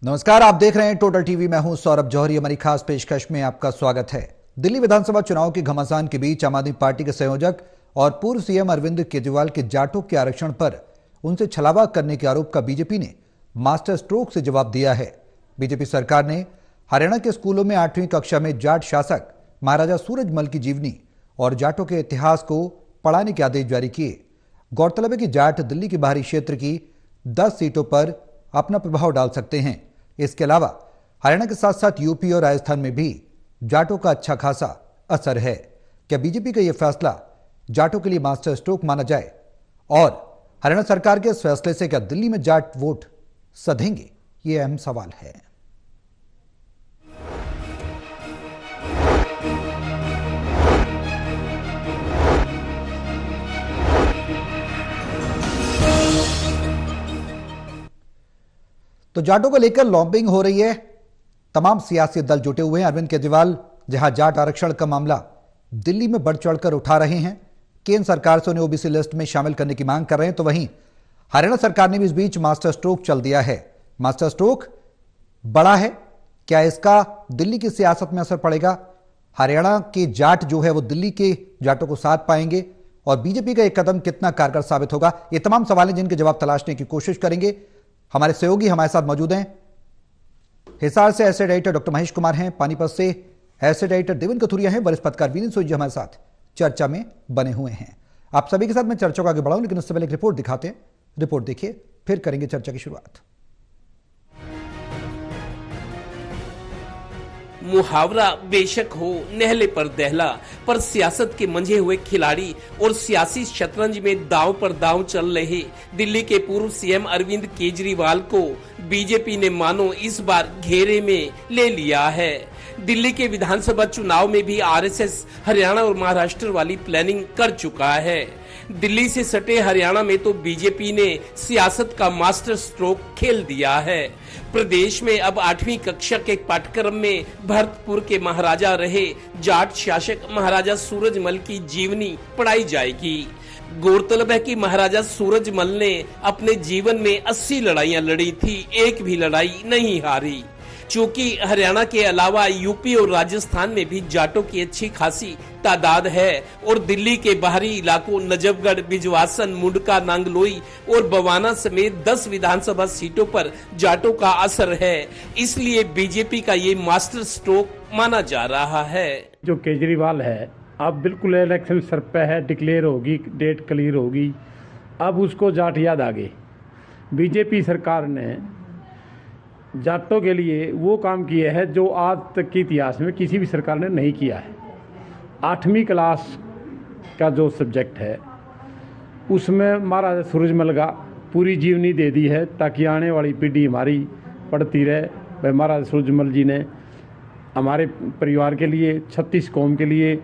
नमस्कार, आप देख रहे हैं टोटल टीवी। मैं हूं सौरभ जौहरी। हमारी खास पेशकश में आपका स्वागत है। दिल्ली विधानसभा चुनाव के घमासान के बीच आम आदमी पार्टी के संयोजक और पूर्व सीएम अरविंद केजरीवाल के जाटों के आरक्षण पर उनसे छलावा करने के आरोप का बीजेपी ने मास्टर स्ट्रोक से जवाब दिया है। बीजेपी सरकार ने हरियाणा के स्कूलों में 8वीं कक्षा में जाट शासक महाराजा सूरजमल की जीवनी और जाटों के इतिहास को पढ़ाने के आदेश जारी किए। गौरतलब है कि जाट दिल्ली के बाहरी क्षेत्र की 10 सीटों पर अपना प्रभाव डाल सकते हैं। इसके अलावा हरियाणा के साथ साथ यूपी और राजस्थान में भी जाटों का अच्छा खासा असर है। क्या बीजेपी का यह फैसला जाटों के लिए मास्टर स्ट्रोक माना जाए और हरियाणा सरकार के इस फैसले से क्या दिल्ली में जाट वोट सधेंगे, ये अहम सवाल है। तो जाटों को लेकर लॉबिंग हो रही है। तमाम सियासी दल जुटे हुए हैं। अरविंद केजरीवाल जहां जाट आरक्षण का मामला दिल्ली में बढ़ चढ़कर उठा रहे हैं, केंद्र सरकार से उन्हें ओबीसी लिस्ट में शामिल करने की मांग कर रहे हैं, तो वहीं हरियाणा सरकार ने भी इस बीच मास्टर स्ट्रोक चल दिया है। मास्टर स्ट्रोक बड़ा है, क्या इसका दिल्ली की सियासत में असर पड़ेगा? हरियाणा के जाट जो है वो दिल्ली के जाटों को साथ पाएंगे और बीजेपी का एक कदम कितना कारगर साबित होगा? ये तमाम सवाल हैं जिनके जवाब तलाशने की कोशिश करेंगे। हमारे सहयोगी हमारे साथ मौजूद हैं। हिसार से asset editor doctor Mahesh Kumar हैं, पानीपत से एसेट एडिटर देवेंद्र कथुरिया हैं, वरिष्ठ पत्रकार वीरेंद्र सोई जी हमारे साथ चर्चा में बने हुए हैं। आप सभी के साथ मैं चर्चा को आगे बढ़ाऊं, लेकिन उससे पहले एक रिपोर्ट दिखाते हैं। रिपोर्ट देखिए, फिर करेंगे चर्चा की शुरुआत। मुहावरा बेशक हो नहले पर दहला, पर सियासत के मंझे हुए खिलाड़ी और सियासी शतरंज में दांव पर दांव चल रहे दिल्ली के पूर्व सीएम अरविंद केजरीवाल को बीजेपी ने मानो इस बार घेरे में ले लिया है। दिल्ली के विधानसभा चुनाव में भी आरएसएस हरियाणा और महाराष्ट्र वाली प्लानिंग कर चुका है। दिल्ली से सटे हरियाणा में तो बीजेपी ने सियासत का मास्टर स्ट्रोक खेल दिया है। प्रदेश में अब 8वीं कक्षा के पाठ्यक्रम में भरतपुर के महाराजा रहे जाट शासक महाराजा सूरजमल की जीवनी पढ़ाई जाएगी। गौरतलब है कि महाराजा सूरजमल ने अपने जीवन में 80 लड़ाइयां लड़ी थी, एक भी लड़ाई नहीं हारी। चूंकि हरियाणा के अलावा यूपी और राजस्थान में भी जाटों की अच्छी खासी तादाद है और दिल्ली के बाहरी इलाकों नजफगढ़, बिजवासन, मुंडका, नांगलोई और बवाना समेत 10 विधानसभा सीटों पर जाटों का असर है। इसलिए बीजेपी का ये मास्टर स्ट्रोक माना जा रहा है। जो केजरीवाल है अब बिल्कुल इलेक्शन सर पे है, डिक्लेयर होगी, डेट क्लियर होगी, अब उसको जाट याद आ गए। बीजेपी सरकार ने जाटों के लिए वो काम किया है जो आज तक के इतिहास में किसी भी सरकार ने नहीं किया है। 8वीं क्लास का जो सब्जेक्ट है उसमें महाराजा सूरजमल का पूरी जीवनी दे दी है, ताकि आने वाली पीढ़ी हमारी पढ़ती रहे। भाई महाराजा सूरजमल जी ने हमारे परिवार के लिए, 36 कौम के लिए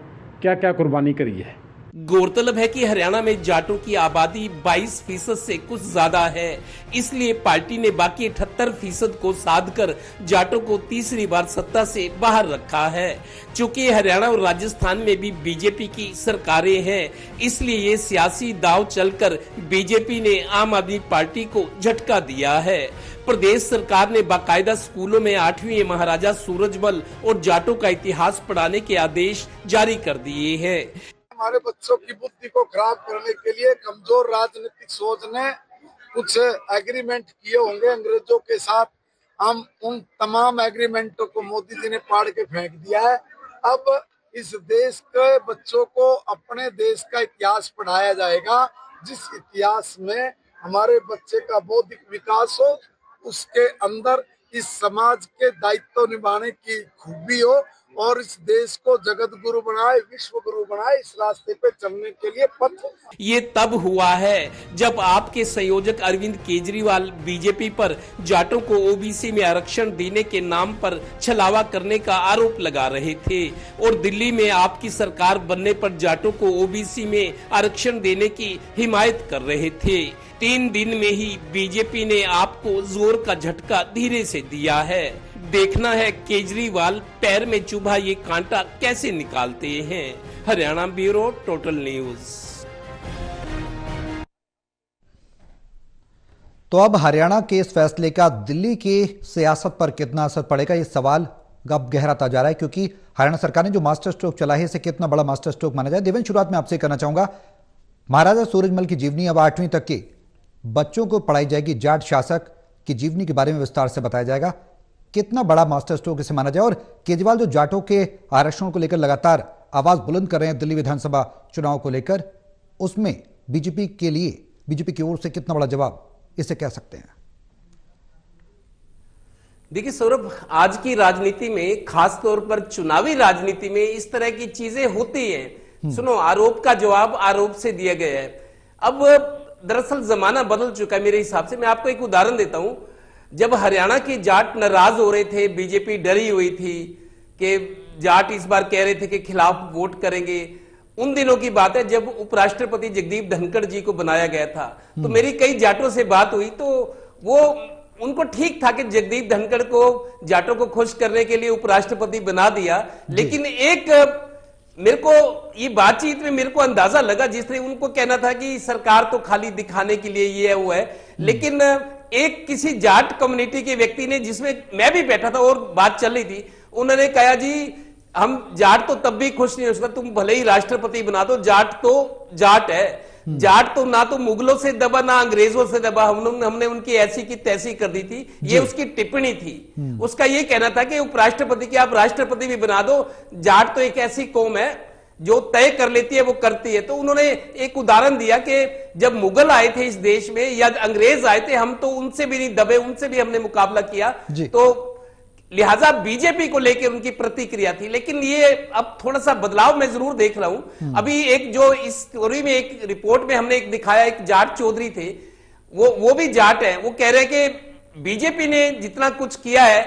क्या क्या कुर्बानी करी है। गौरतलब है कि हरियाणा में जाटों की आबादी 22% से कुछ ज्यादा है। इसलिए पार्टी ने बाकी 78% को साध कर जाटों को तीसरी बार सत्ता से बाहर रखा है। चूंकि हरियाणा और राजस्थान में भी बीजेपी की सरकारें हैं, इसलिए ये सियासी दांव चलकर बीजेपी ने आम आदमी पार्टी को झटका दिया है। प्रदेश सरकार ने बाकायदा स्कूलों में 8वीं महाराजा सूरजमल और जाटों का इतिहास पढ़ाने के आदेश जारी कर दिए हैं। हमारे बच्चों की बुद्धि को खराब करने के लिए कमजोर राजनीतिक सोच ने कुछ एग्रीमेंट किए होंगे अंग्रेजों के साथ। हम उन तमाम एग्रीमेंटों को मोदी जी ने फाड़ के फेंक दिया है। अब इस देश के बच्चों को अपने देश का इतिहास पढ़ाया जाएगा, जिस इतिहास में हमारे बच्चे का बौद्धिक विकास हो, उसके अंदर इस समाज के दायित्व निभाने की खूबी हो और इस देश को जगत गुरु बनाए, विश्व गुरु बनाए। इस रास्ते पे चलने के लिए पथ ये तब हुआ है जब आपके संयोजक अरविंद केजरीवाल बीजेपी पर जाटों को ओबीसी में आरक्षण देने के नाम पर छलावा करने का आरोप लगा रहे थे और दिल्ली में आपकी सरकार बनने पर जाटों को ओबीसी में आरक्षण देने की हिमायत कर रहे थे। 3 दिन में ही बीजेपी ने आपको जोर का झटका धीरे से दिया है। देखना है केजरीवाल पैर में चुभा ये कांटा कैसे निकालते हैं। Haryana bureau, total news. तो अब हरियाणा के इस फैसले का दिल्ली की सियासत पर कितना असर पड़ेगा, ये सवाल अब गहराता जा रहा है, क्योंकि हरियाणा सरकार ने जो मास्टर स्ट्रोक चला है इसे कितना बड़ा मास्टर स्ट्रोक माना जाए। देवेंद्र, शुरुआत में आपसे करना चाहूंगा, महाराजा सूरजमल की जीवनी अब 8वीं तक के बच्चों को पढ़ाई जाएगी, जाट शासक की जीवनी के बारे में विस्तार से बताया जाएगा। कितना बड़ा मास्टर स्ट्रोक इसे माना जाए, और केजरीवाल जो जाटों के आरक्षण को लेकर लगातार आवाज बुलंद कर रहे हैं दिल्ली विधानसभा चुनाव को लेकर, उसमें बीजेपी के लिए, बीजेपी की ओर से कितना बड़ा जवाब इसे कह सकते हैं? देखिए सौरभ, आज की राजनीति में, खास तौर पर चुनावी राजनीति में इस तरह की चीजें होती हैं। सुनो, आरोप का जवाब आरोप से दिया गया है। अब दरअसल जमाना बदल चुका है मेरे हिसाब से। मैं आपको एक उदाहरण देता हूं। जब हरियाणा के जाट नाराज हो रहे थे, बीजेपी डरी हुई थी कि जाट इस बार कह रहे थे कि खिलाफ वोट करेंगे, उन दिनों की बात है जब उपराष्ट्रपति जगदीप धनखड़ जी को बनाया गया था। तो मेरी कई जाटों से बात हुई, तो वो उनको ठीक था कि जगदीप धनखड़ को जाटों को खुश करने के लिए उपराष्ट्रपति बना दिया। लेकिन एक मेरे को ये बातचीत में मेरे को अंदाजा लगा, जिसने उनको कहना था कि सरकार तो खाली दिखाने के लिए ये है वो है, लेकिन एक किसी जाट कम्युनिटी के व्यक्ति ने, जिसमें मैं भी बैठा था और बात चल रही थी, उन्होंने कहा जी हम जाट तो तब भी खुश नहीं हो सकता, तुम भले ही राष्ट्रपति बना दो, जाट तो जाट है। जाट तो ना तो मुगलों से दबा ना अंग्रेजों से दबा, हमने उनकी ऐसी की तैसी कर दी थी। ये उसकी टिप्पणी थी। उसका ये कहना था कि उपराष्ट्रपति की आप राष्ट्रपति भी बना दो, जाट तो एक ऐसी कौम है जो तय कर लेती है वो करती है। तो उन्होंने एक उदाहरण दिया कि जब मुगल आए थे इस देश में या अंग्रेज आए थे, हम तो उनसे भी नहीं दबे, उनसे भी हमने मुकाबला किया। तो लिहाजा बीजेपी को लेकर उनकी प्रतिक्रिया थी। लेकिन ये अब थोड़ा सा बदलाव मैं जरूर देख रहा हूं। अभी एक जो इस स्टोरी में, एक रिपोर्ट में हमने एक दिखाया, एक जाट चौधरी थे, वो भी जाट है। वो कह रहे हैं कि बीजेपी ने जितना कुछ किया है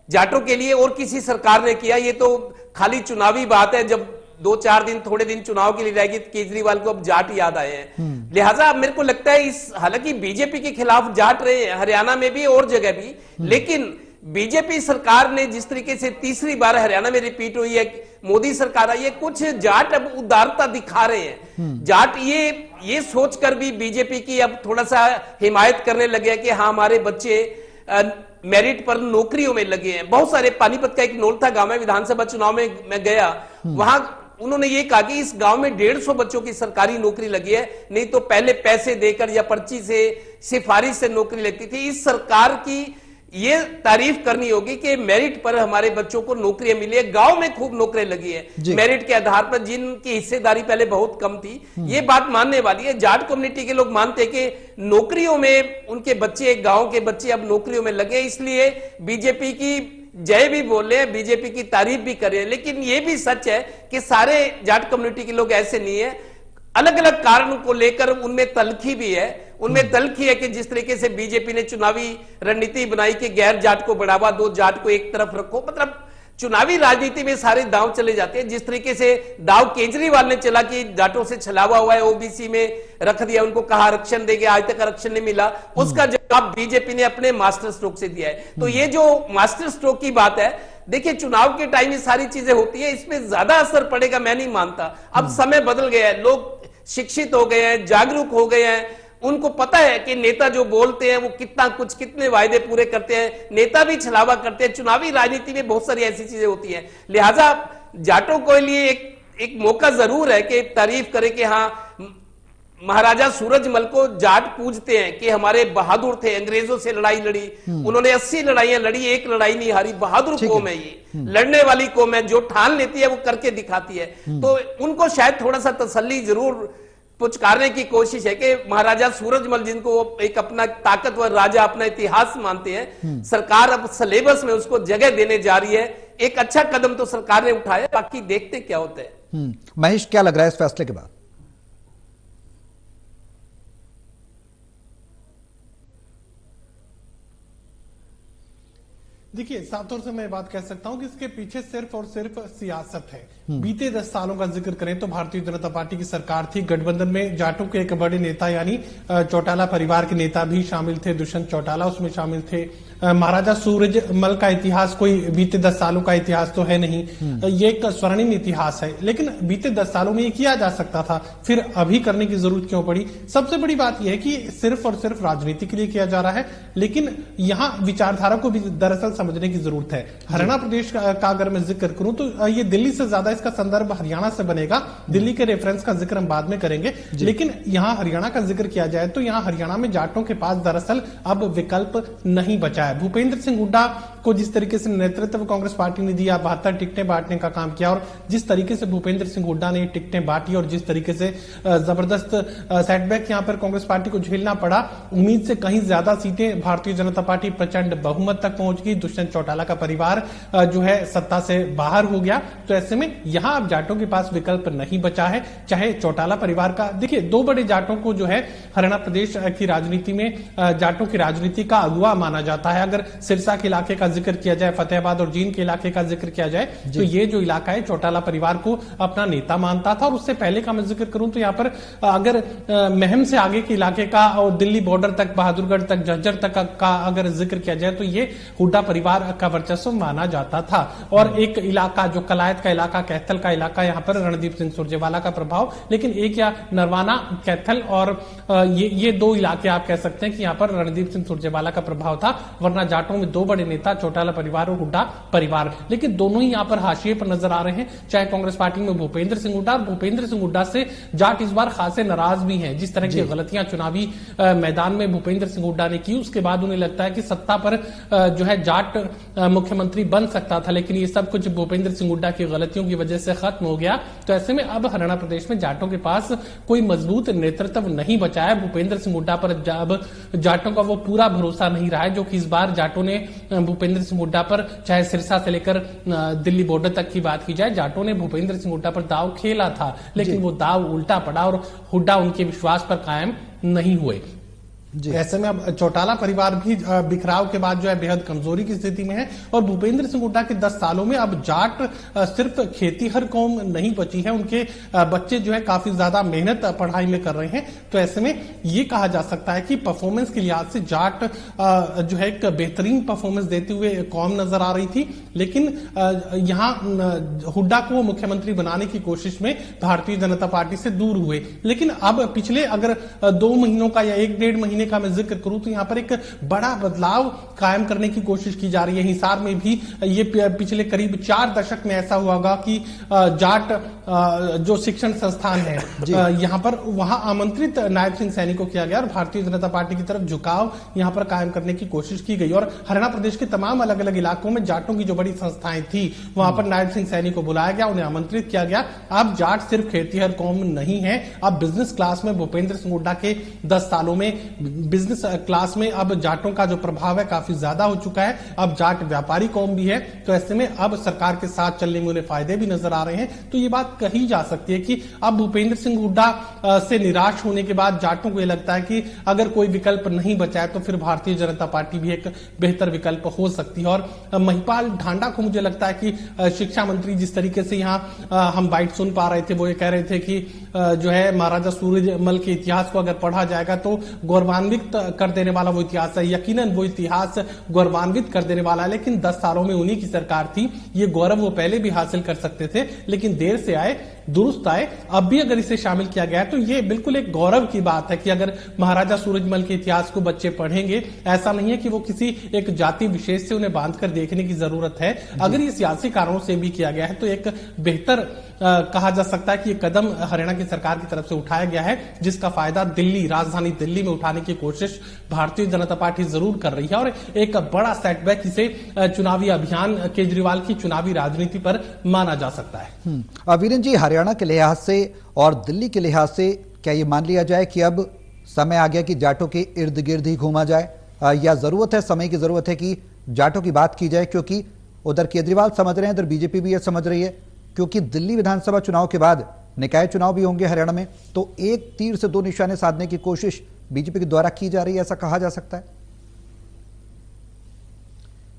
जाटों के लिए और किसी सरकार ने किया, ये तो खाली चुनावी बात है। जब 2-4 दिन, थोड़े दिन चुनाव के लिए रहेगी तो केजरीवाल को अब जाट याद आए हैं। लिहाजा मेरे को लगता है हालांकि बीजेपी के खिलाफ जाट रहे हैं हरियाणा में भी और जगह भी, लेकिन बीजेपी सरकार ने जिस तरीके से तीसरी बार हरियाणा में रिपीट हुई है, मोदी सरकार आई है, कुछ जाट अब उदारता दिखा रहे हैं। जाट ये सोचकर भी बीजेपी की अब थोड़ा सा हिमायत करने लगे हैं कि हाँ हमारे बच्चे मेरिट पर नौकरियों में लगे हैं। बहुत सारे, पानीपत का एक नोलथा गांव है, विधानसभा चुनाव में मैं गया, वहां उन्होंने ये कहा कि इस गांव में 150 बच्चों की सरकारी नौकरी लगी है, नहीं तो पहले पैसे देकर या पर्ची से, सिफारिश से नौकरी लगती थी। इस सरकार की ये तारीफ करनी होगी कि मेरिट पर हमारे बच्चों को नौकरियां मिली है। गांव में खूब नौकरियां लगी है मेरिट के आधार पर, जिनकी हिस्सेदारी पहले बहुत कम थी। ये बात मानने वाली है। जाट कम्युनिटी के लोग मानते हैं कि नौकरियों में उनके बच्चे, गांव के बच्चे अब नौकरियों में लगे, इसलिए बीजेपी की जय भी बोल रहे हैं, बीजेपी की तारीफ भी कर रहे हैं। लेकिन ये भी सच है कि सारे जाट कम्युनिटी के लोग ऐसे नहीं है। अलग अलग कारणों को लेकर उनमें तलखी भी है। उनमें तलखी है कि जिस तरीके से बीजेपी ने चुनावी रणनीति बनाई कि गैर जाट को बढ़ावा दो, जाट को एक तरफ रखो, मतलब चुनावी राजनीति में सारे दांव चले जाते हैं। जिस तरीके से दांव केजरीवाल ने चला कि जाटों से छलावा हुआ है, ओबीसी में रख दिया, उनको कहा आरक्षण देंगे, आज तक आरक्षण नहीं मिला, उसका जवाब बीजेपी ने अपने मास्टर स्ट्रोक से दिया है। तो ये जो मास्टर स्ट्रोक की बात है, देखिए चुनाव के टाइम ये सारी चीजें होती है, इसमें ज्यादा असर पड़ेगा मैं नहीं मानता। अब समय बदल गया है, लोग शिक्षित हो गए हैं, जागरूक हो गए हैं, उनको पता है कि नेता जो बोलते हैं वो कितने वायदे पूरे करते हैं, नेता भी छलावा करते हैं। चुनावी राजनीति में बहुत सारी ऐसी चीजें होती हैं। लिहाजा जाटों के लिए एक मौका जरूर है कि तारीफ करें कि हाँ महाराजा सूरजमल को जाट पूजते हैं कि हमारे बहादुर थे, अंग्रेजों से लड़ाई लड़ी, उन्होंने 80 लड़ाइयां लड़ी, एक लड़ाई नहीं हारी। बहादुर कौम है ये, लड़ने वाली कौम है, जो ठान लेती है वो करके दिखाती है। तो उनको शायद थोड़ा सा तसल्ली जरूर पुचकारने की कोशिश है कि महाराजा सूरजमल, जिनको एक अपना ताकतवर राजा, अपना इतिहास मानते हैं, सरकार अब सिलेबस में उसको जगह देने जा रही है। एक अच्छा कदम तो सरकार ने उठाया, बाकी देखते क्या होता है। महेश, क्या लग रहा है इस फैसले के बाद? देखिए, साफ तौर से मैं बात कह सकता हूं कि इसके पीछे सिर्फ और सिर्फ सियासत है। बीते 10 सालों का जिक्र करें तो भारतीय जनता पार्टी की सरकार थी, गठबंधन में जाटों के एक बड़े नेता यानी चौटाला परिवार के नेता भी शामिल थे, दुष्यंत चौटाला उसमें शामिल थे। महाराजा सूरजमल का इतिहास कोई बीते 10 सालों का इतिहास तो है नहीं, ये एक स्वर्णिम इतिहास है, लेकिन बीते 10 सालों में ये किया जा सकता था, फिर अभी करने की जरूरत क्यों पड़ी? सबसे बड़ी बात यह है कि सिर्फ और सिर्फ राजनीति के लिए किया जा रहा है, लेकिन यहां विचारधारा को भी दरअसल समझने की जरूरत है। हरियाणा प्रदेश का अगर मैं जिक्र करूं तो ये दिल्ली से ज्यादा इसका संदर्भ हरियाणा से बनेगा। दिल्ली के रेफरेंस का जिक्र हम बाद में करेंगे, लेकिन यहां हरियाणा का जिक्र किया जाए तो यहां हरियाणा में जाटों के पास दरअसल अब विकल्प नहीं बचा है। भूपेंद्र सिंह हुड्डा को जिस तरीके से नेतृत्व कांग्रेस पार्टी ने दिया, 72 टिकटें बांटने का काम किया, और जिस तरीके से भूपेंद्र सिंह हुड्डा ने टिकटें बांटी और जिस तरीके से जबरदस्त सेटबैक यहां पर कांग्रेस पार्टी को झेलना पड़ा, उम्मीद से कहीं ज्यादा सीटें भारतीय जनता पार्टी प्रचंड बहुमत तक पहुंच गई। दुष्यंत चौटाला का परिवार जो है सत्ता से बाहर हो गया। तो ऐसे में यहां अब जाटों के पास विकल्प नहीं बचा है, चाहे चौटाला परिवार का, देखिए 2 बड़े जाटों को जो है हरियाणा प्रदेश की राजनीति में जाटों की राजनीति का अगुवा माना जाता है। अगर सिरसा के इलाके का जिक्र किया जाए, फतेहाबाद और जींद के इलाके का जिक्र किया जाए, तो ये जो इलाका है चौटाला परिवार को अपना नेता मानता था। और उससे पहले का मैं जिक्र करूं तो यहाँ पर अगर महम से आगे के इलाके का और दिल्ली बॉर्डर तक, बहादुरगढ़ तक, झज्जर तक का अगर जिक्र किया जाए तो ये हुड्डा परिवार का वर्चस्व माना जाता था। और एक इलाका जो कलायत का इलाका, कैथल का इलाका, यहाँ पर रणदीप सिंह सुरजेवाला का प्रभाव, लेकिन एक या नरवाना, कैथल और ये 2 इलाके आप कह सकते हैं कि यहाँ पर रणदीप सिंह सुरजेवाला का प्रभाव था, वरना जाटों में 2 बड़े नेता चौटाला परिवार और हुड्डा परिवार, लेकिन दोनों ही यहाँ पर हाशिए पर नजर आ रहे हैं। चाहे कांग्रेस पार्टी में भूपेंद्र सिंह हुड्डा, और भूपेंद्र सिंह हुड्डा से जाट इस बार खासे नाराज भी हैं। जिस तरह की गलतियां चुनावी मैदान में भूपेंद्र सिंह हुड्डा ने की, उसके बाद उन्हें लगता है कि सत्ता पर जो है जाट मुख्यमंत्री बन सकता था, लेकिन ये सब कुछ भूपेंद्र सिंह हुड्डा की गलतियों की वजह से खत्म हो गया। तो ऐसे में अब हरियाणा प्रदेश में जाटों के पास कोई मजबूत नेतृत्व नहीं बचा है। भूपेंद्र सिंह हुड्डा पर अब जाटों का वो पूरा भरोसा नहीं रहा है जो कि इस बार जाटों ने भूपेंद्र सिंह हुड्डा पर, चाहे सिरसा से लेकर दिल्ली बॉर्डर तक की बात की जाए, जाटों ने भूपेंद्र सिंह हुड्डा पर दाव खेला था, लेकिन वो दाव उल्टा पड़ा और हुड्डा उनके विश्वास पर कायम नहीं हुए। ऐसे में अब चौटाला परिवार भी बिखराव के बाद जो है बेहद कमजोरी की स्थिति में है। और भूपेंद्र सिंह हुड्डा के 10 सालों में अब जाट सिर्फ खेतीहर कौम नहीं बची है, उनके बच्चे जो है काफी ज्यादा मेहनत पढ़ाई में कर रहे हैं। तो ऐसे में ये कहा जा सकता है कि परफॉर्मेंस के लिहाज से जाट जो है एक बेहतरीन परफॉर्मेंस देते हुए कौम नजर आ रही थी, लेकिन यहाँ हुड्डा को मुख्यमंत्री बनाने की कोशिश में भारतीय जनता पार्टी से दूर हुए। लेकिन अब पिछले अगर 2 महीनों का या 1-1.5 महीने का मैं जिक्र करूं तो यहां पर एक बड़ा बदलाव कायम करने की कोशिश की जा रही है। हिसार में भी ये पिछले करीब 4 दशक में ऐसा हुआ होगा कि जाट जो शिक्षण संस्थान है यहां पर, वहां आमंत्रित नायब सिंह सैनी को किया गया और भारतीय जनता पार्टी की तरफ झुकाव यहां पर कायम करने की कोशिश की गई। और हरियाणा प्रदेश के तमाम अलग अलग इलाकों में जाटों की जो बड़ी संस्थाएं थी वहां पर नायब सिंह सैनी को बुलाया गया, उन्हें आमंत्रित किया गया। अब जाट सिर्फ खेतीहर कौम नहीं है, अब बिजनेस क्लास में भूपेंद्र सिंह हुड्डा के 10 सालों में बिजनेस क्लास में अब जाटों का जो प्रभाव है काफी ज्यादा हो चुका है। अब जाट व्यापारी कौम भी है, तो ऐसे में अब सरकार के साथ चलने में उन्हें फायदे भी नजर आ रहे हैं। तो ये बात कही जा सकती है कि अब भूपेंद्र सिंह हुड्डा से निराश होने के बाद जाटों को यह लगता है कि अगर कोई विकल्प नहीं बचा है तो फिर भारतीय जनता पार्टी भी एक बेहतर विकल्प हो सकती है। और महिपाल ढांडा को मुझे लगता है कि शिक्षा मंत्री जिस तरीके से यहाँ हम बाइट सुन पा रहे थे, वो ये कह रहे थे कि जो है महाराजा सूरजमल के इतिहास को अगर पढ़ा जाएगा तो गौरवान्वित कर देने वाला वो इतिहास है, यकीनन वो इतिहास गौरवान्वित कर देने वाला है। लेकिन 10 सालों में उन्हीं की सरकार थी, ये गौरव वो पहले भी हासिल कर सकते थे, लेकिन देर से आए, दुरुस्त आए। अब भी अगर इसे शामिल किया गया है तो ये बिल्कुल एक गौरव की बात है कि अगर महाराजा सूरजमल के इतिहास को बच्चे पढ़ेंगे, ऐसा नहीं है कि वो किसी एक जाति विशेष से उन्हें बांधकर देखने की जरूरत है। अगर ये सियासी कारणों से भी किया गया है तो एक बेहतर कहा जा सकता है कि ये कदम हरियाणा की सरकार की तरफ से उठाया गया है, जिसका फायदा दिल्ली, राजधानी दिल्ली में उठाने की कोशिश भारतीय जनता पार्टी जरूर कर रही है। और एक बड़ा सेटबैक इसे चुनावी अभियान, केजरीवाल की चुनावी राजनीति पर माना जा सकता है। वीरेन जी, हरियाणा के लिहाज से और दिल्ली के लिहाज से क्या ये मान लिया जाए कि अब समय आ गया कि जाटों के इर्द गिर्द ही घूमा जाए, या जरूरत है, समय की जरूरत है कि जाटों की बात की जाए? क्योंकि उधर केजरीवाल समझ रहे हैं, इधर बीजेपी भी ये समझ रही है, क्योंकि दिल्ली विधानसभा चुनाव के बाद निकाय चुनाव भी होंगे हरियाणा में, तो एक तीर से 2 निशाने साधने की कोशिश बीजेपी के द्वारा की जा रही है, ऐसा कहा जा सकता है।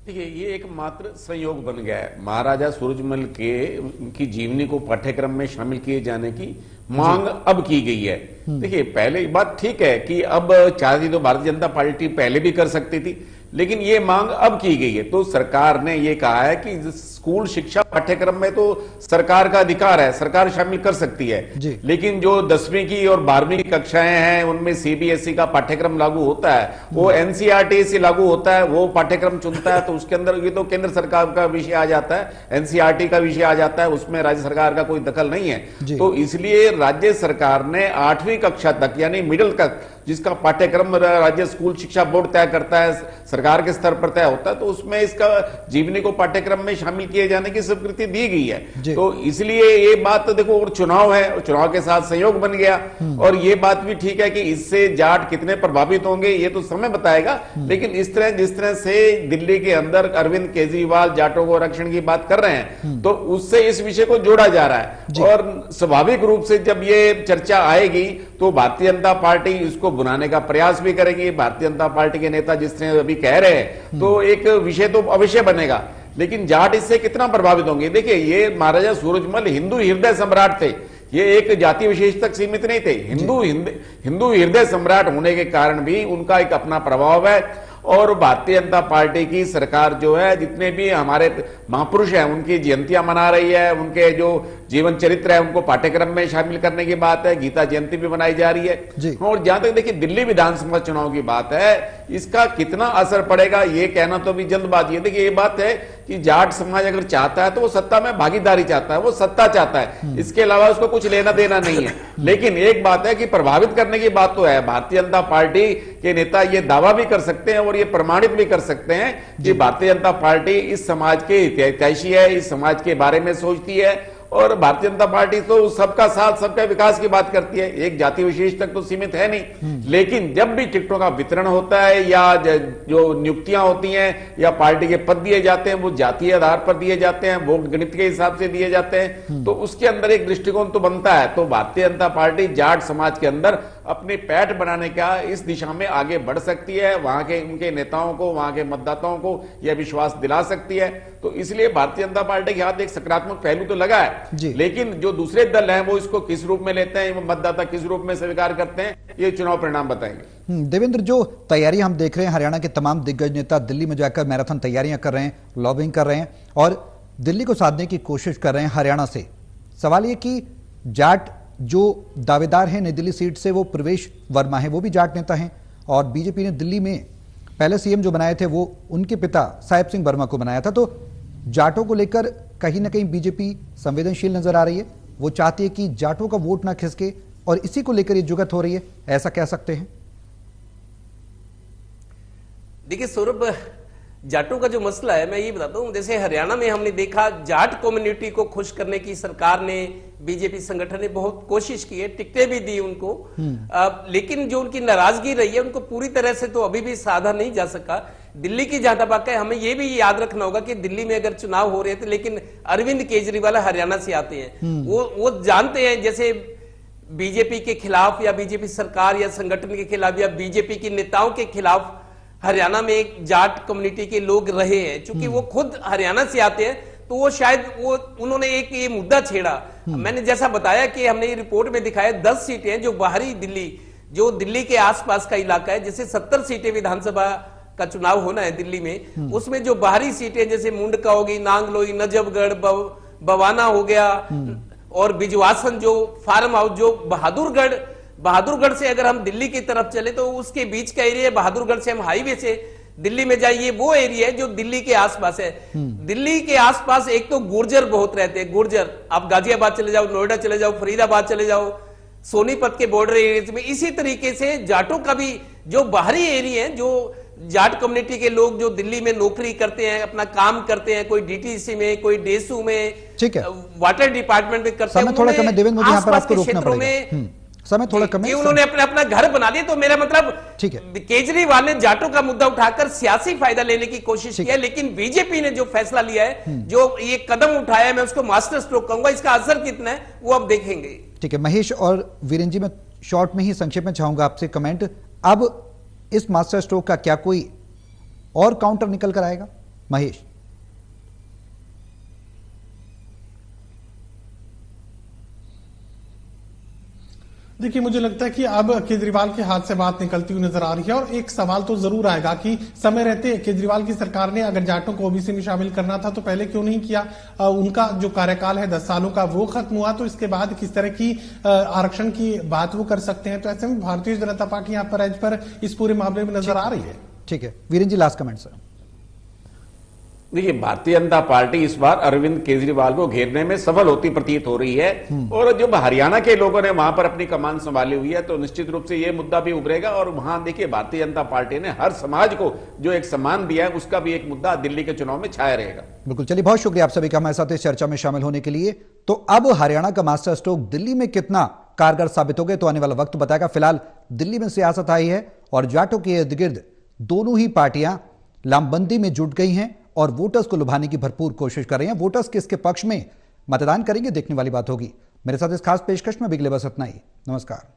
देखिए, ये एक मात्र संयोग बन गया है। महाराजा सूरजमल की जीवनी को पाठ्यक्रम में शामिल किए जाने की मांग अब की गई है। देखिए, पहले बात ठीक है कि अब चाहती तो भारतीय जनता पार्टी पहले भी कर सकती थी, लेकिन ये मांग अब की गई है। तो सरकार ने ये कहा है कि स्कूल शिक्षा पाठ्यक्रम में तो सरकार का अधिकार है, सरकार शामिल कर सकती है, लेकिन जो 10वीं की और 12वीं की कक्षाएं हैं उनमें सीबीएसई का पाठ्यक्रम लागू होता है, वो एनसीईआरटी से लागू होता है, वो पाठ्यक्रम चुनता है, तो उसके अंदर ये तो केंद्र सरकार का विषय आ जाता है, एनसीईआरटी का विषय आ जाता है, उसमें राज्य सरकार का कोई दखल नहीं है। तो इसलिए राज्य सरकार ने 8वीं कक्षा तक यानी मिडिल तक जिसका पाठ्यक्रम राज्य स्कूल शिक्षा बोर्ड तय करता है, सरकार के स्तर पर तय होता है, तो उसमें इसका जीवनी को पाठ्यक्रम में शामिल किए जाने की स्वीकृति दी गई है। तो इसलिए ये बात तो देखो, और चुनाव है, और चुनाव के साथ संयोग बन गया, और ये बात भी ठीक है कि इससे जाट कितने प्रभावित होंगे ये तो समय बताएगा, लेकिन इस तरह जिस तरह से दिल्ली के अंदर अरविंद केजरीवाल जाटों को आरक्षण की बात कर रहे हैं, तो उससे इस विषय को जोड़ा जा रहा है, और स्वाभाविक रूप से जब ये चर्चा आएगी तो भारतीय जनता पार्टी इसको बुनाने का प्रयास भी करेगी। भारतीय जनता पार्टी के नेता जिस तरह अभी कह रहे हैं, तो एक विषय तो अवश्य बनेगा, लेकिन जाट इससे कितना प्रभावित होंगे। देखिए, ये महाराजा सूरजमल हिंदू हृदय सम्राट थे, ये एक जाति विशेष तक सीमित नहीं थे, हिंदू हृदय सम्राट होने के कारण भी उनका एक अपना प्रभाव है। और भारतीय जनता पार्टी की सरकार जो है, जितने भी हमारे महापुरुष हैं उनकी जयंतियां मना रही है, उनके जो जीवन चरित्र है उनको पाठ्यक्रम में शामिल करने की बात है, गीता जयंती भी मनाई जा रही है। और जहां तक देखिए दिल्ली विधानसभा चुनाव की बात है, इसका कितना असर पड़ेगा ये कहना तो भी जल्दबाजी है। देखिए, ये बात है कि जाट समाज अगर चाहता है तो वो सत्ता में भागीदारी चाहता है, वो सत्ता चाहता है, इसके अलावा उसको कुछ लेना देना नहीं है। लेकिन एक बात है कि प्रभावित करने की बात तो है, भारतीय जनता पार्टी के नेता ये दावा भी कर सकते हैं और ये प्रमाणित भी कर सकते हैं कि भारतीय जनता पार्टी इस समाज के हितैषी है, इस समाज के बारे में सोचती है, और भारतीय जनता पार्टी तो सबका साथ सबका विकास की बात करती है, एक जाति विशेष तक तो सीमित है नहीं। लेकिन जब भी टिकटों का वितरण होता है या जो नियुक्तियां होती हैं या पार्टी के पद दिए जाते हैं, वो जातीय आधार पर दिए जाते हैं, वोट गणित के हिसाब से दिए जाते हैं, तो उसके अंदर एक दृष्टिकोण तो बनता है। तो भारतीय जनता पार्टी जाट समाज के अंदर अपनी पैठ बनाने का इस दिशा में आगे बढ़ सकती है, वहां के उनके नेताओं को, वहां के मतदाताओं को यह विश्वास दिला सकती है। तो इसलिए भारतीय जनता पार्टी के हाथ एक सकारात्मक पहलू तो लगा है, लेकिन जो दूसरे दल हैं वो इसको किस रूप में लेते हैं, मतदाता किस रूप में स्वीकार करते हैं, ये चुनाव परिणाम बताएंगे। देवेंद्र, जो तैयारी हम देख रहे हैं, हरियाणा के तमाम दिग्गज नेता दिल्ली में जाकर मैराथन तैयारियां कर रहे हैं, लॉबिंग कर रहे हैं और दिल्ली को साधने की कोशिश कर रहे हैं हरियाणा से। सवाल ये कि जाट जो दावेदार हैं नई दिल्ली सीट से, वो प्रवेश वर्मा है, वो भी जाट नेता हैं, और बीजेपी ने दिल्ली में पहले सीएम जो बनाए थे वो उनके पिता साहेब सिंह वर्मा को बनाया था। तो जाटों को लेकर कहीं ना कहीं बीजेपी संवेदनशील नजर आ रही है, वो चाहती है कि जाटों का वोट ना खिसके, और इसी को लेकर ये जुगत हो रही है, ऐसा कह सकते हैं। देखिए सौरभ, जाटों का जो मसला है मैं ये बताता हूं, जैसे हरियाणा में हमने देखा जाट कम्युनिटी को खुश करने की सरकार ने, बीजेपी संगठन ने बहुत कोशिश की है, टिकटें भी दी उनको, लेकिन जो उनकी नाराजगी रही है उनको पूरी तरह से तो अभी भी साधा नहीं जा सका। दिल्ली की जहां तक है, हमें ये भी याद रखना होगा कि दिल्ली में अगर चुनाव हो रहे थे, लेकिन अरविंद केजरीवाल हरियाणा से आते हैं, वो जानते हैं, जैसे बीजेपी के खिलाफ या बीजेपी सरकार या संगठन के खिलाफ या बीजेपी के नेताओं के खिलाफ हरियाणा में एक जाट कम्युनिटी के लोग रहे हैं। चूंकि वो खुद हरियाणा से आते हैं, तो वो शायद उन्होंने एक ये मुद्दा छेड़ा। मैंने जैसा बताया कि हमने ये रिपोर्ट में दिखाया 10 सीटें जो बाहरी दिल्ली, जो दिल्ली के आसपास का इलाका है, जैसे 70 सीटें विधानसभा का चुनाव होना है दिल्ली में, उसमें जो बाहरी सीटें जैसे मुंडका होगी, नांगलोई, नजफगढ़, बवाना हो गया, और बिजवासन जो फार्म हाउस जो बहादुरगढ़ से अगर हम दिल्ली की तरफ चले तो उसके बीच का एरिया, बहादुरगढ़ से हम हाईवे से दिल्ली में जाइए, वो एरिया है जो दिल्ली के आसपास है। दिल्ली के आसपास एक तो गुर्जर बहुत रहते हैं, गुर्जर, आप गाजियाबाद चले जाओ, नोएडा चले जाओ, फरीदाबाद चले जाओ, सोनीपत के बॉर्डर एरिया में। इसी तरीके से जाटों का भी जो बाहरी एरिया है, जो जाट कम्युनिटी के लोग जो दिल्ली में नौकरी करते हैं, अपना काम करते हैं, कोई डीटीसी में, कोई डेसू में, ठीक है, वाटर डिपार्टमेंट में करते हैं, समय थोड़ा कम है देवेंद्र, मुझे यहाँ पर आपको रोकना पड़ेगा, समय थोड़ा कम है, उन्होंने अपना घर बना दिया। तो मेरा मतलब, ठीक है, केजरीवाल ने जाटों का मुद्दा उठाकर सियासी फायदा लेने की कोशिश की है, लेकिन बीजेपी ने जो फैसला लिया है, जो ये कदम उठाया है, मैं उसको मास्टर स्ट्रोक कहूंगा। इसका असर कितना है वो अब देखेंगे। ठीक है महेश और वीरेंद्र जी, मैं शॉर्ट में ही संक्षेप में चाहूंगा आपसे कमेंट। अब इस मास्टर स्ट्रोक का क्या कोई और काउंटर निकल कर आएगा? महेश। देखिए, मुझे लगता है कि अब केजरीवाल के हाथ से बात निकलती हुई नजर आ रही है और एक सवाल तो जरूर आएगा कि समय रहते केजरीवाल की सरकार ने अगर जाटों को ओबीसी में शामिल करना था तो पहले क्यों नहीं किया। उनका जो कार्यकाल है 10 सालों का वो खत्म हुआ, तो इसके बाद किस तरह की आरक्षण की बात वो कर सकते हैं। तो ऐसे में भारतीय जनता पार्टी यहाँ पर एज पर इस पूरे मामले में नजर आ रही है। ठीक है, Virendra ji last comment sir. देखिए, भारतीय जनता पार्टी इस बार अरविंद केजरीवाल को घेरने में सफल होती प्रतीत हो रही है और जब हरियाणा के लोगों ने वहां पर अपनी कमान संभाली हुई है तो निश्चित रूप से यह मुद्दा भी उभरेगा और वहां देखिए भारतीय जनता पार्टी ने हर समाज को जो एक सम्मान दिया है उसका भी एक मुद्दा दिल्ली के चुनाव में छाया रहेगा। बिल्कुल, चलिए बहुत शुक्रिया आप सभी का हमारे साथ इस चर्चा में शामिल होने के लिए। तो अब हरियाणा का मास्टर स्ट्रोक दिल्ली में कितना कारगर साबित हो गए तो आने वाला वक्त बताएगा। फिलहाल दिल्ली में सियासत आई है और जाटों के इर्द गिर्द दोनों ही पार्टियां लामबंदी में जुट गई हैं और वोटर्स को लुभाने की भरपूर कोशिश कर रहे हैं। वोटर्स किसके पक्ष में मतदान करेंगे देखने वाली बात होगी। मेरे साथ इस खास पेशकश में बिगले बस इतना ही। नमस्कार।